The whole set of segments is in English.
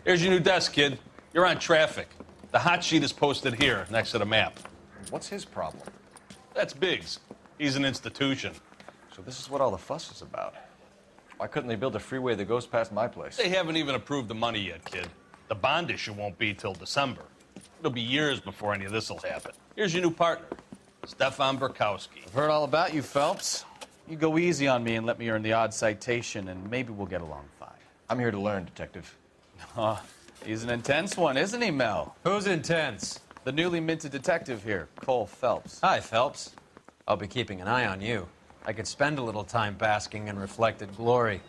Here's your new desk, kid. You're on traffic. The hot sheet is posted here, next to the map. What's his problem? That's Biggs. He's an institution. So this is what all the fuss is about. Why couldn't they build a freeway that goes past my place? They haven't even approved the money yet, kid. The bond issue won't be till December. It'll be years before any of this will happen. Here's your new partner, Stefan Bekowsky. I've heard all about you, Phelps. You go easy on me and let me earn the odd citation, and maybe we'll get along fine. I'm here to learn, Detective. He's an intense one, isn't he, Mel? Who's intense? The newly minted detective here, Cole Phelps. Hi, Phelps. I'll be keeping an eye on you. I could spend a little time basking in reflected glory.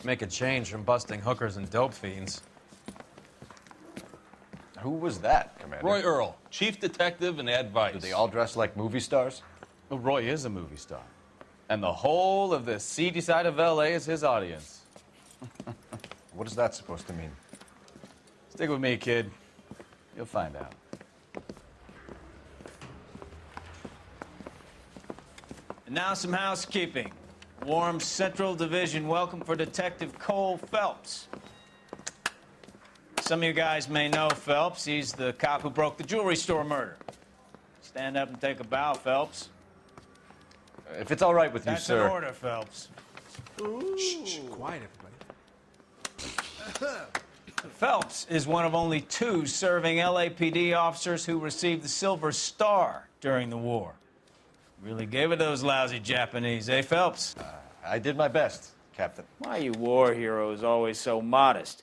Make a change from busting hookers and dope fiends. Who was that, Commander? Roy Earl, chief detective and advice. Do they all dress like movie stars? Well, Roy is a movie star. And the whole of the seedy side of L.A. is his audience. What is that supposed to mean? Stick with me, kid. You'll find out. And now some housekeeping. Warm Central Division welcome for Detective Cole Phelps. Some of you guys may know Phelps. He's the cop who broke the jewelry store murder. Stand up and take a bow, Phelps. If it's all right with you, That's sir. an order, Phelps. Shh, quiet, everybody. Phelps is one of only 2 serving LAPD officers who received the Silver Star during the war. Really gave it those lousy Japanese, eh, Phelps? I did my best, Captain. Why are you war heroes always so modest?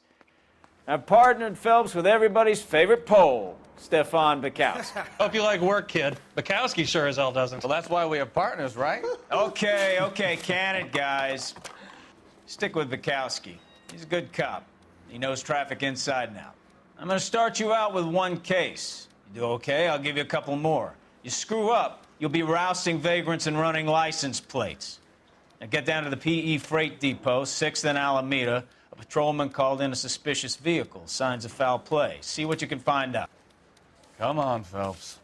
I've partnered Phelps with everybody's favorite Pole, Stefan Bekowsky. Hope you like work, kid. Bekowsky sure as hell doesn't. Well, that's why we have partners, right? Okay, can it, guys. Stick with Bekowsky. He's a good cop. He knows traffic inside and out. I'm going to start you out with 1 case. You do okay, I'll give you a couple more. You screw up, you'll be rousting vagrants and running license plates. Now get down to the PE Freight Depot, 6th and Alameda. A patrolman called in a suspicious vehicle. Signs of foul play. See what you can find out. Come on, Phelps.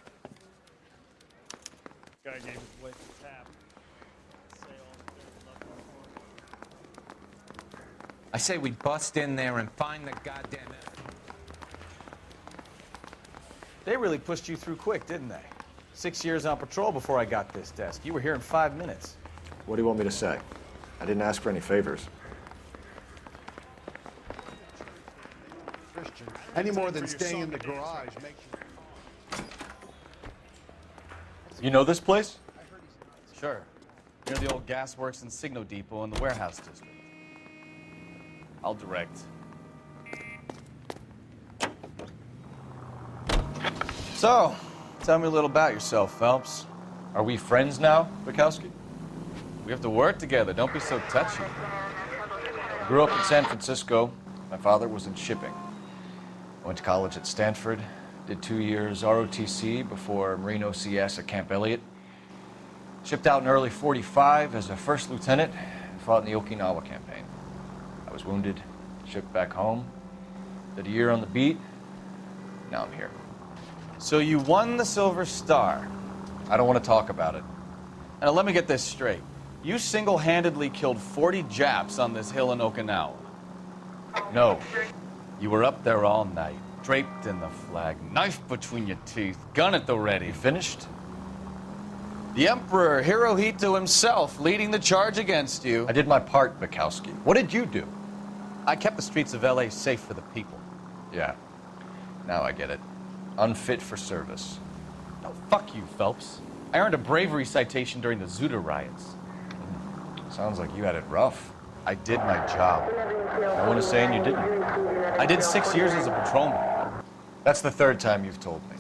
Guy gave his wife a tap. Say all the dirty love. I say we bust in there and find the goddamn They really pushed you through quick, didn't they? 6 years on patrol before I got this desk. You were here in 5 minutes. What do you want me to say? I didn't ask for any favors. Any more than staying in the garage makes you... You know this place? Sure. Near the old gasworks and Signo Depot in the warehouse district. I'll direct. So, tell me a little about yourself, Phelps. Are we friends now, Bekowsky? We have to work together. Don't be so touchy. I grew up in San Francisco. My father was in shipping. I went to college at Stanford, did 2 years ROTC before Marine OCS at Camp Elliott. Shipped out in early '45 as a first lieutenant and fought in the Okinawa campaign. I was wounded, shipped back home, did a year on the beat. Now I'm here. So you won the Silver Star. I don't want to talk about it. Now let me get this straight. You single-handedly killed 40 Japs on this hill in Okinawa. No. You were up there all night, draped in the flag, knife between your teeth, gun at the ready. You finished? The Emperor Hirohito himself leading the charge against you. I did my part, Bekowsky. What did you do? I kept the streets of L.A. safe for the people. Yeah. Now I get it. Unfit for service. No, fuck you, Phelps. I earned a bravery citation during the Zuda riots. Sounds like you had it rough. I did my job. No one is saying you didn't. I did 6 years as a patrolman. That's the 3rd time you've told me.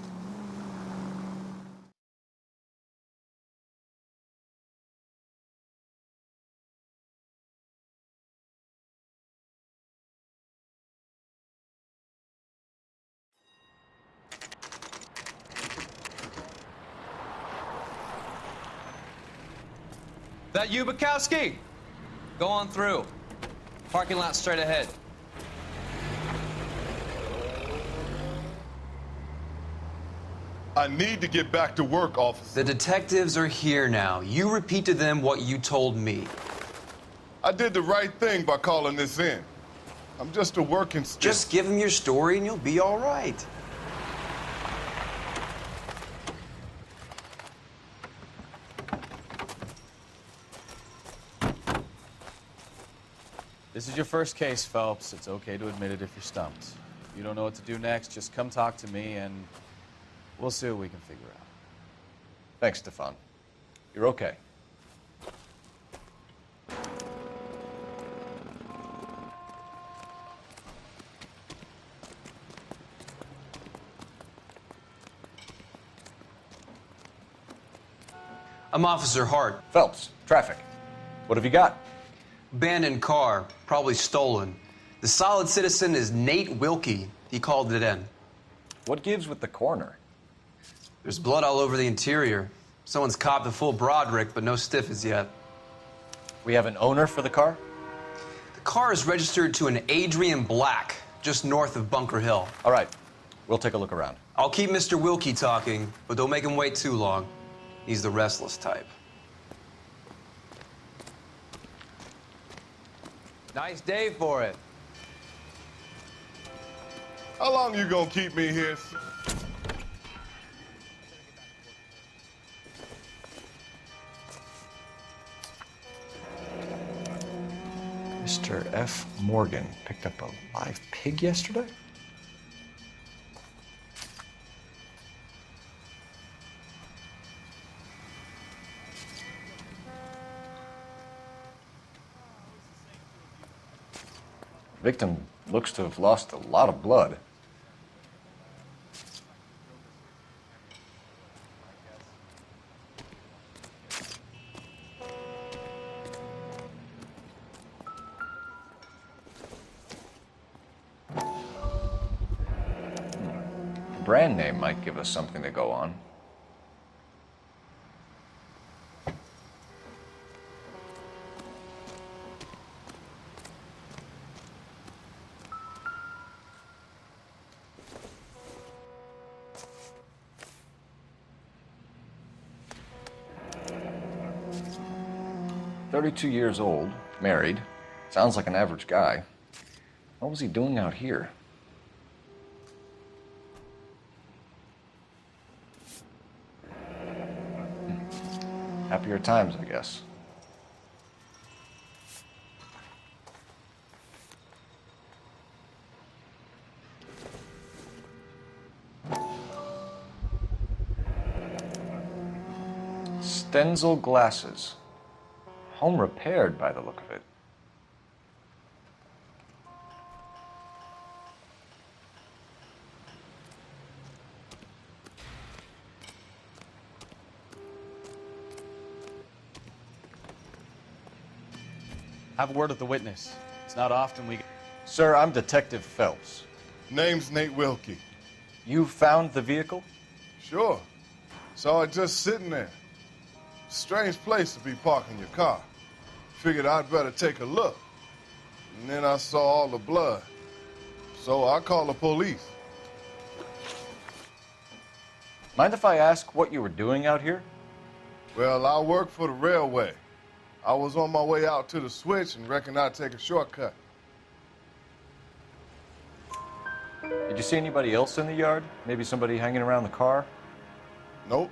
That you, Bekowsky? Go on through. Parking lot straight ahead. I need to get back to work, officer. The detectives are here now. You repeat to them what you told me. I did the right thing by calling this in. I'm just a working stiff. Just give him your story and you'll be all right. This is your first case, Phelps. It's okay to admit it if you're stumped. If you don't know what to do next, just come talk to me and we'll see what we can figure out. Thanks, Stefan. You're okay. I'm Officer Hart. Phelps, traffic. What have you got? Abandoned car, probably stolen. The solid citizen is Nate Wilkie. He called it in. What gives with the coroner? There's blood all over the interior. Someone's copped a full Broderick, but no stiff as yet. We have an owner for the car? The car is registered to an Adrian Black, just north of Bunker Hill. All right, we'll take a look around. I'll keep Mr. Wilkie talking, but don't make him wait too long. He's the restless type. Nice day for it. How long you gonna keep me here? Mr. F. Morgan picked up a live pig yesterday? Victim looks to have lost a lot of blood. Brand name might give us something to go on. "32 years old, married. Sounds like an average guy. What was he doing out here?" Happier times, I guess. Stenzel glasses. Home repaired by the look of it. Have a word with the witness. It's not often we... Sir, I'm Detective Phelps. Name's Nate Wilkie. You found the vehicle? Sure. Saw it just sitting there. Strange place to be parking your car. Figured I'd better take a look. And then I saw all the blood. So I called the police. Mind if I ask what you were doing out here? Well, I work for the railway. I was on my way out to the switch and reckoned I'd take a shortcut. Did you see anybody else in the yard? Maybe somebody hanging around the car? Nope.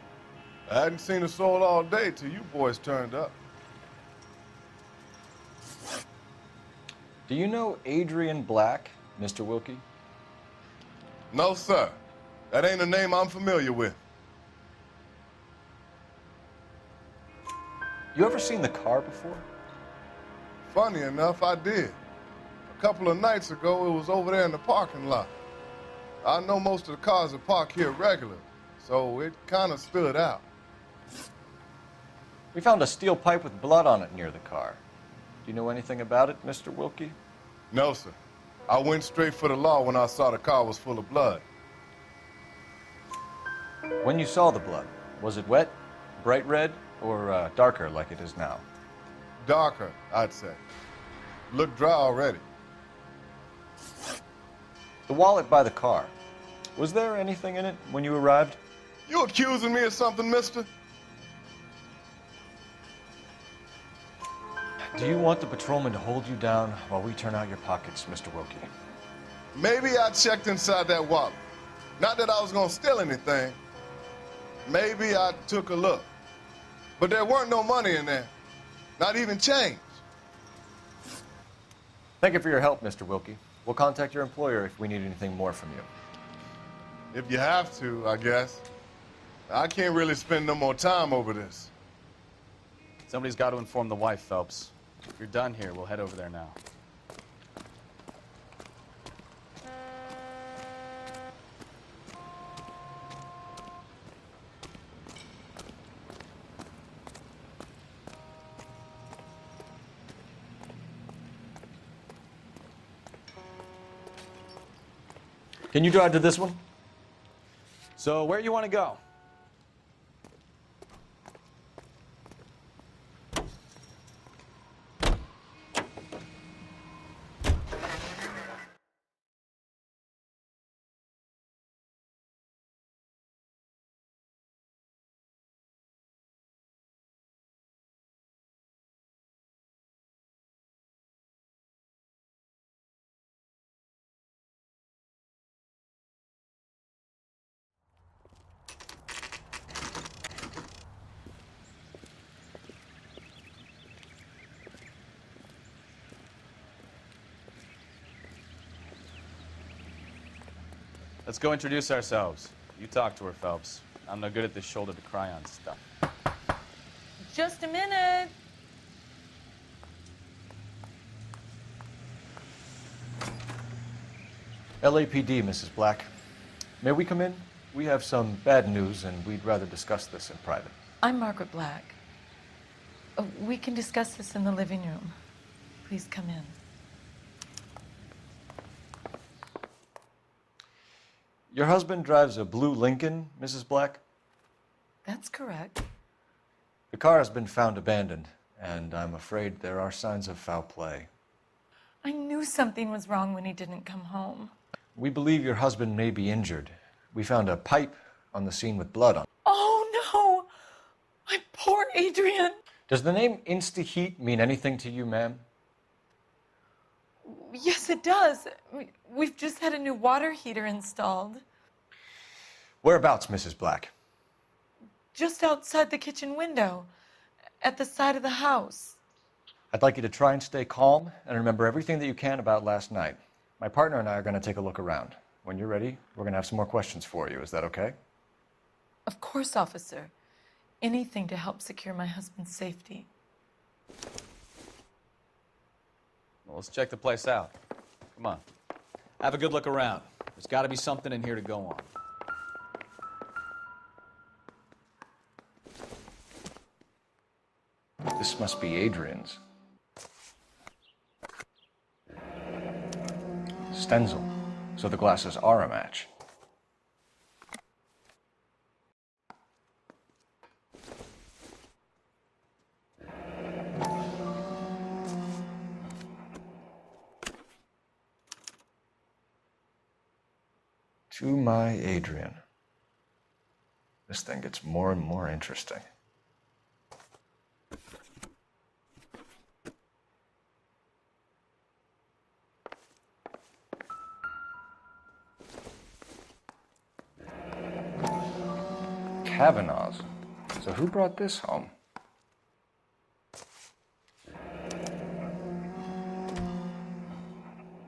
I hadn't seen a soul all day till you boys turned up. Do you know Adrian Black, Mr. Wilkie? No, sir. That ain't a name I'm familiar with. You ever seen the car before? Funny enough, I did. A couple of nights ago, it was over there in the parking lot. I know most of the cars are parked here regularly, so it kind of stood out. We found a steel pipe with blood on it near the car. Do you know anything about it, Mr. Wilkie? No, sir. I went straight for the law when I saw the car was full of blood. When you saw the blood, was it wet, bright red, or darker like it is now? Darker, I'd say. Looked dry already. The wallet by the car, was there anything in it when you arrived? You accusing me of something, mister? Do you want the patrolman to hold you down while we turn out your pockets, Mr. Wilkie? Maybe I checked inside that wallet. Not that I was gonna steal anything. Maybe I took a look. But there weren't no money in there. Not even change. Thank you for your help, Mr. Wilkie. We'll contact your employer if we need anything more from you. If you have to, I guess. I can't really spend no more time over this. Somebody's got to inform the wife, Phelps. If you're done here, we'll head over there now. Can you drive to this one? So, where you want to go? Let's go introduce ourselves. You talk to her, Phelps. I'm no good at this shoulder to cry on stuff. Just a minute. LAPD, Mrs. Black. May we come in? We have some bad news, and we'd rather discuss this in private. I'm Margaret Black. We can discuss this in the living room. Please come in. Your husband drives a blue Lincoln, Mrs. Black? That's correct. The car has been found abandoned, and I'm afraid there are signs of foul play. I knew something was wrong when he didn't come home. We believe your husband may be injured. We found a pipe on the scene with blood on it. Oh, no! My poor Adrian! Does the name Insta-Heat mean anything to you, ma'am? Yes, it does. We've just had a new water heater installed. Whereabouts, Mrs. Black? Just outside the kitchen window, at the side of the house. I'd like you to try and stay calm and remember everything that you can about last night. My partner and I are going to take a look around. When you're ready, we're going to have some more questions for you. Is that okay? Of course, officer. Anything to help secure my husband's safety. Well, let's check the place out. Come on. Have a good look around. There's got to be something in here to go on. This must be Adrian's. Stenzel. So the glasses are a match. To my Adrian. This thing gets more and more interesting. Kavanaugh's. So who brought this home?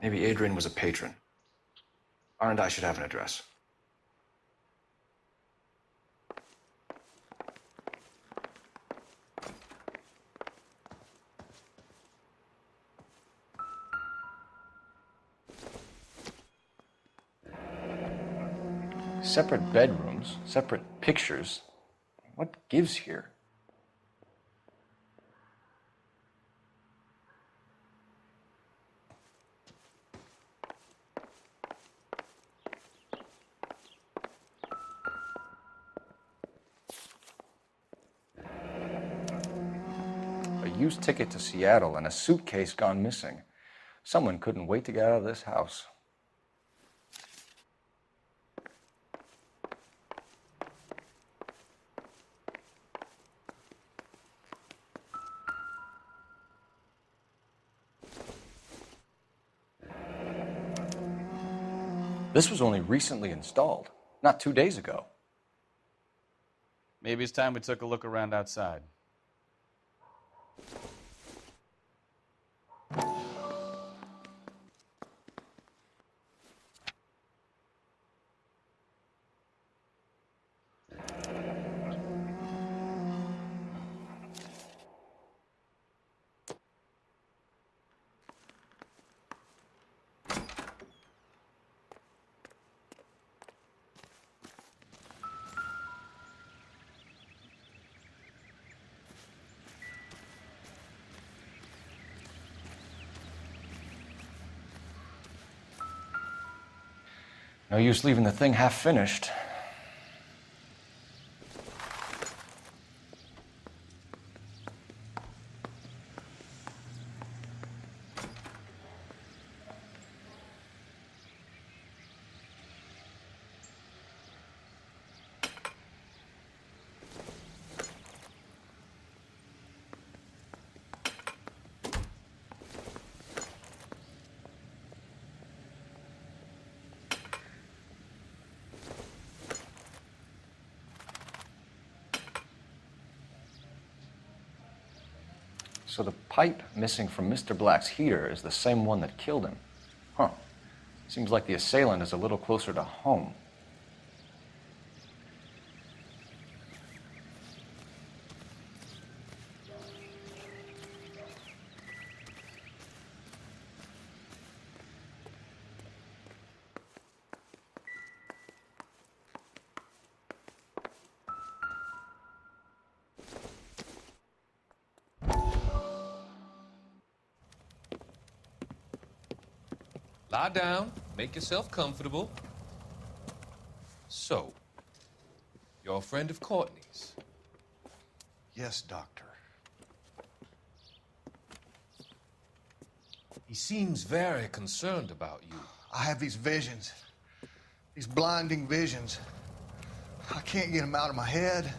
Maybe Adrian was a patron. R&I should have an address. Separate bedrooms, separate pictures. What gives here? A used ticket to Seattle and a suitcase gone missing. Someone couldn't wait to get out of this house. This was only recently installed, not 2 days ago. Maybe it's time we took a look around outside. No use leaving the thing half finished. So the pipe missing from Mr. Black's heater is the same one that killed him. Huh. Seems like the assailant is a little closer to home. Lie down, make yourself comfortable. So, you're a friend of Courtney's? Yes, Doctor. He seems very concerned about you. I have these visions, these blinding visions. I can't get them out of my head.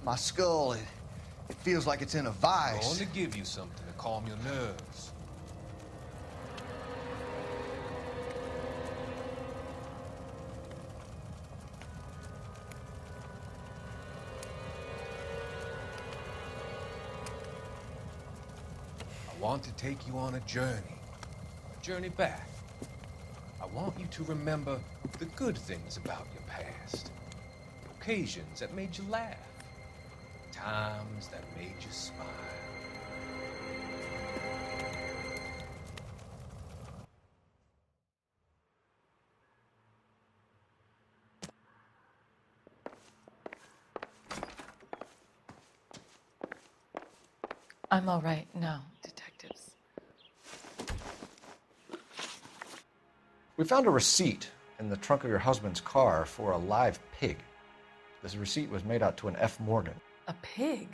My skull, it feels like it's in a I vice. want to give you something to calm your nerves. I want to take you on a journey back. I want you to remember the good things about your past, occasions that made you laugh, times that made you smile. I'm all right now, detectives. We found a receipt in the trunk of your husband's car for a live pig. This receipt was made out to an F. Morgan. A pig?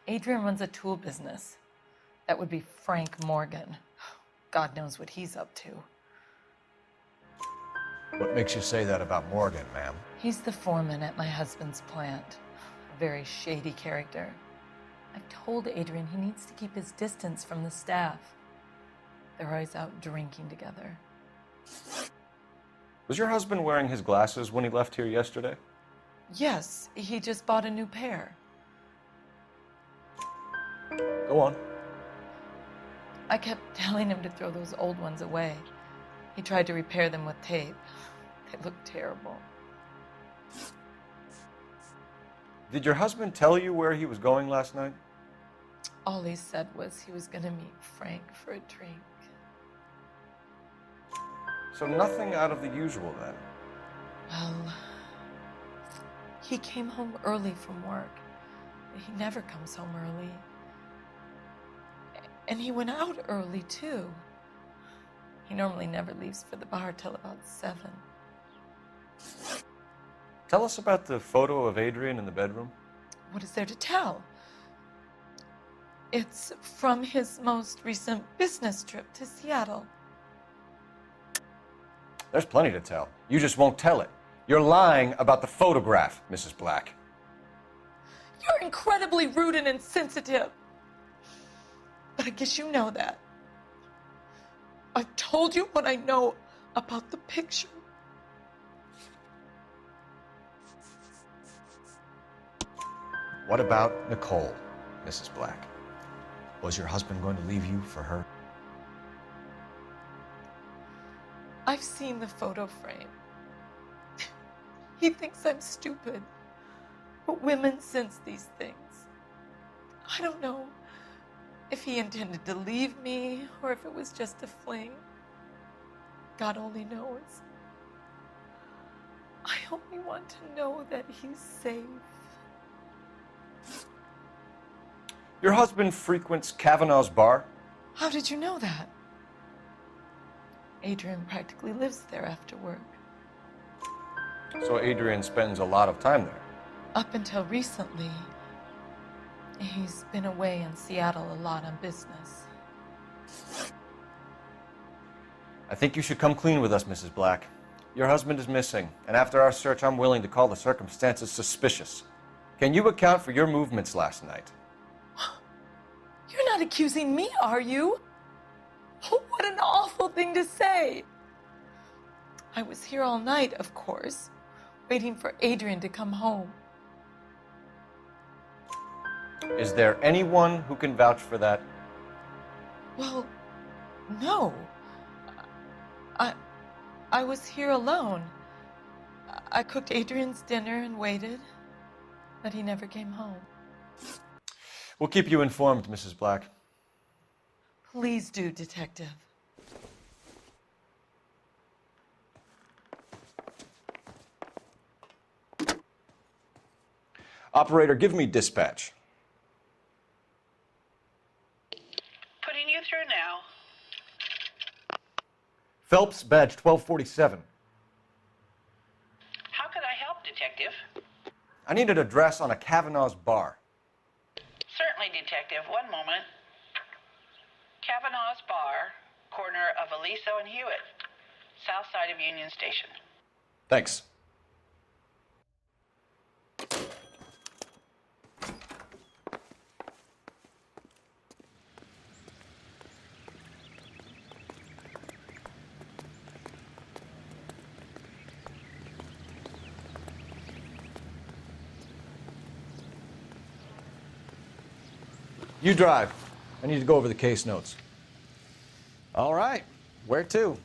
Adrian runs a tool business. That would be Frank Morgan. God knows what he's up to. What makes you say that about Morgan, ma'am? He's the foreman at my husband's plant. A very shady character. I've told Adrian he needs to keep his distance from the staff. They're always out drinking together. Was your husband wearing his glasses when he left here yesterday? Yes, he just bought a new pair. Go on. I kept telling him to throw those old ones away. He tried to repair them with tape. They look terrible. Did your husband tell you where he was going last night? All he said was he was going to meet Frank for a drink. So nothing out of the usual then? Well, he came home early from work. He never comes home early. And he went out early, too. He normally never leaves for the bar till about 7. Tell us about the photo of Adrian in the bedroom. What is there to tell? It's from his most recent business trip to Seattle. There's plenty to tell. You just won't tell it. You're lying about the photograph, Mrs. Black. You're incredibly rude and insensitive. But I guess you know that. I've told you what I know about the picture. What about Nicole, Mrs. Black? Was your husband going to leave you for her? I've seen the photo frame. He thinks I'm stupid. But women sense these things. I don't know if he intended to leave me or if it was just a fling. God only knows. I only want to know that he's safe. Your husband frequents Kavanaugh's bar? How did you know that? Adrian practically lives there after work. So Adrian spends a lot of time there. Up until recently, he's been away in Seattle a lot on business. I think you should come clean with us, Mrs. Black. Your husband is missing, and after our search, I'm willing to call the circumstances suspicious. Can you account for your movements last night? You're not accusing me, are you? What an awful thing to say. I was here all night, of course, waiting for Adrian to come home. Is there anyone who can vouch for that? Well, no. I was here alone. I cooked Adrian's dinner and waited, but he never came home. We'll keep you informed, Mrs. Black. Please do, Detective. Operator, give me dispatch. Putting you through now. Phelps, badge 1247. How could I help, Detective? I need an address on a Kavanaugh's bar. Certainly, Detective. One moment. Kavanaugh's Bar, corner of Aliso and Hewitt, south side of Union Station. Thanks. You drive. I need to go over the case notes. All right. Where to?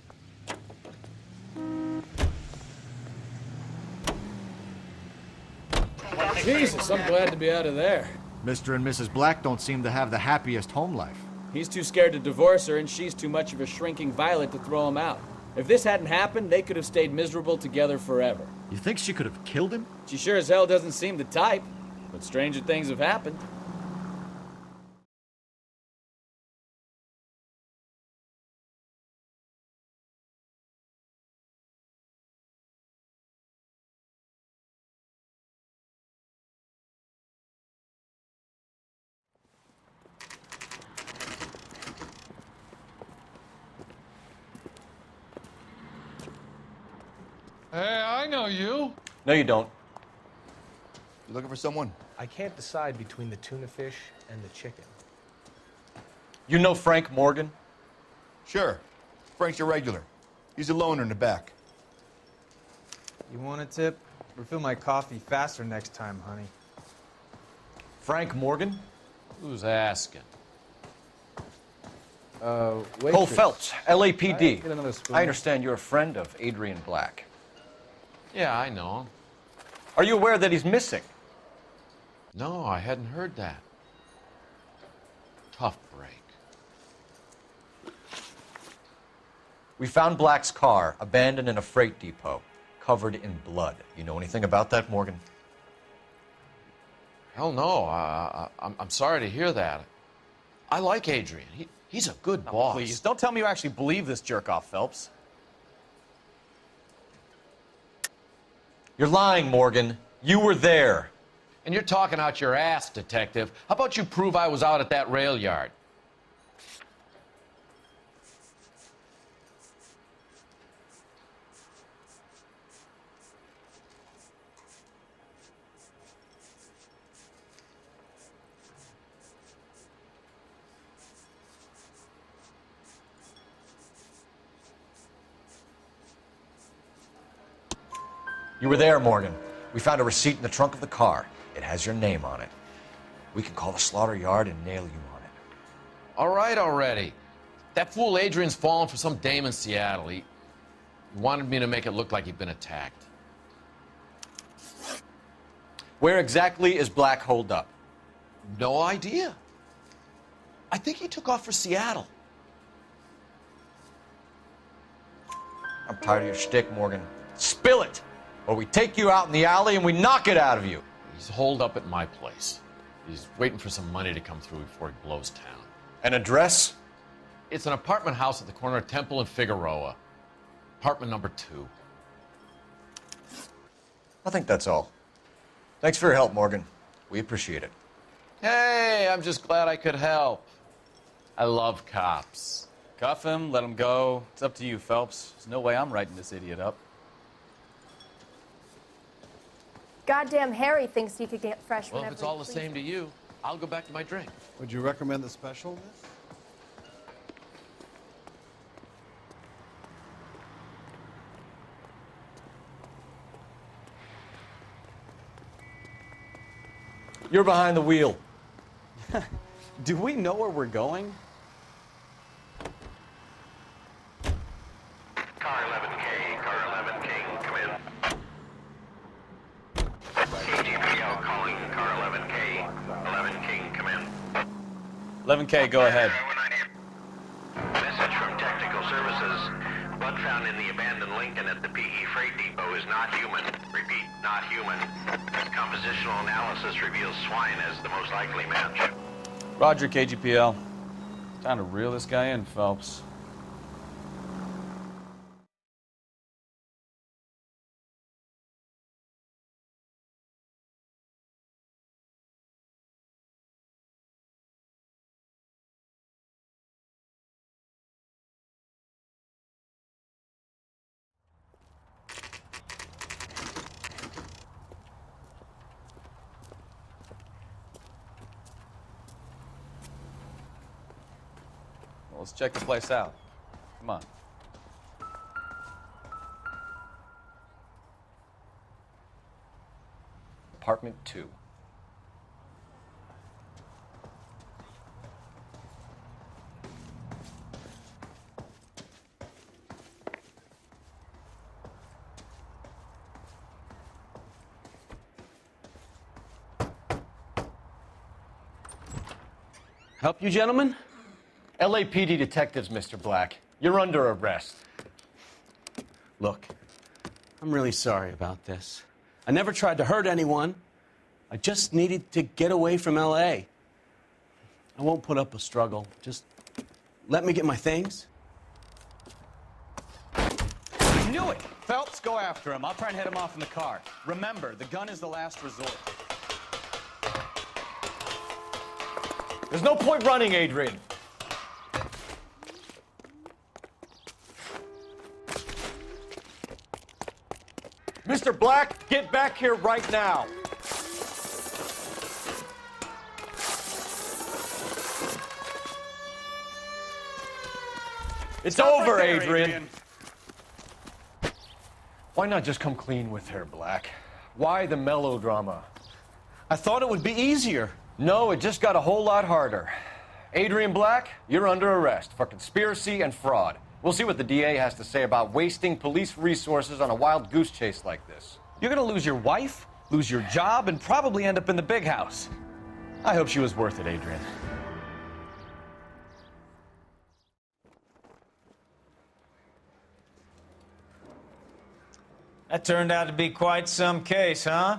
Jesus, I'm glad to be out of there. Mr. and Mrs. Black don't seem to have the happiest home life. He's too scared to divorce her, and she's too much of a shrinking violet to throw him out. If this hadn't happened, they could have stayed miserable together forever. You think she could have killed him? She sure as hell doesn't seem the type, but stranger things have happened. Hey, I know you. No, you don't. You looking for someone? I can't decide between the tuna fish and the chicken. You know Frank Morgan? Sure. Frank's your regular. He's a loner in the back. You want a tip? Refill my coffee faster next time, honey. Frank Morgan? Who's asking? Waitress. Cole Phelps, LAPD. Get another spoon. I understand you're a friend of Adrian Black. Yeah, I know him. Are you aware that he's missing? No, I hadn't heard that. Tough break. We found Black's car abandoned in a freight depot, covered in blood. You know anything about that, Morgan? Hell no. I'm sorry to hear that. I like Adrian. He's a good boss. Please, don't tell me you actually believe this jerk-off, Phelps. You're lying, Morgan. You were there. And you're talking out your ass, Detective. How about you prove I was out at that rail yard? You were there, Morgan. We found a receipt in the trunk of the car. It has your name on it. We can call the slaughter yard and nail you on it. All right already. That fool Adrian's fallen for some dame in Seattle. He wanted me to make it look like he'd been attacked. Where exactly is Black holed up? No idea. I think he took off for Seattle. I'm tired of your shtick, Morgan. Spill it, or we take you out in the alley and we knock it out of you. He's holed up at my place. He's waiting for some money to come through before he blows town. An address? It's an apartment house at the corner of Temple and Figueroa. Apartment number 2. I think that's all. Thanks for your help, Morgan. We appreciate it. Hey, I'm just glad I could help. I love cops. Cuff him, let him go. It's up to you, Phelps. There's no way I'm writing this idiot up. Goddamn Harry thinks you could get fresh Well, whenever if it's all you the please. same to you, I'll go back to my drink. Would you recommend the special, miss? You're behind the wheel. Do we know where we're going? Car 11K, car 11K, come in. KGPL calling car 11K, 11K, come in. 11K, go ahead. Message from Technical Services. Blood found in the abandoned Lincoln at the PE Freight Depot is not human. Repeat, not human. Compositional analysis reveals swine as the most likely match. Roger, KGPL. Time to reel this guy in, Phelps. Well, let's check the place out. Come on. Apartment 2. Help you, gentlemen? LAPD detectives, Mr. Black. You're under arrest. Look, I'm really sorry about this. I never tried to hurt anyone. I just needed to get away from L.A. I won't put up a struggle. Just let me get my things. I knew it! Phelps, go after him. I'll try and head him off in the car. Remember, the gun is the last resort. There's no point running, Adrian. Mr. Black, get back here right now. It's over, right there, Adrian. Why not just come clean with her, Black? Why the melodrama? I thought it would be easier. No, it just got a whole lot harder. Adrian Black, you're under arrest for conspiracy and fraud. We'll see what the DA has to say about wasting police resources on a wild goose chase like this. You're gonna lose your wife, lose your job, and probably end up in the big house. I hope she was worth it, Adrian. That turned out to be quite some case, huh?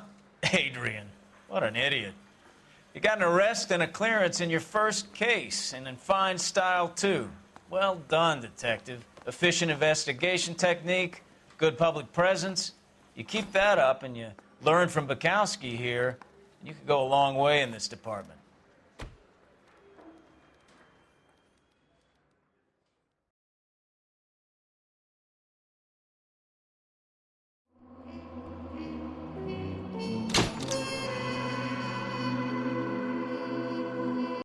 Adrian, what an idiot. You got an arrest and a clearance in your first case, and in fine style, too. Well done, detective. Efficient investigation technique, good public presence. You keep that up and you learn from Bekowsky here, you could go a long way in this department.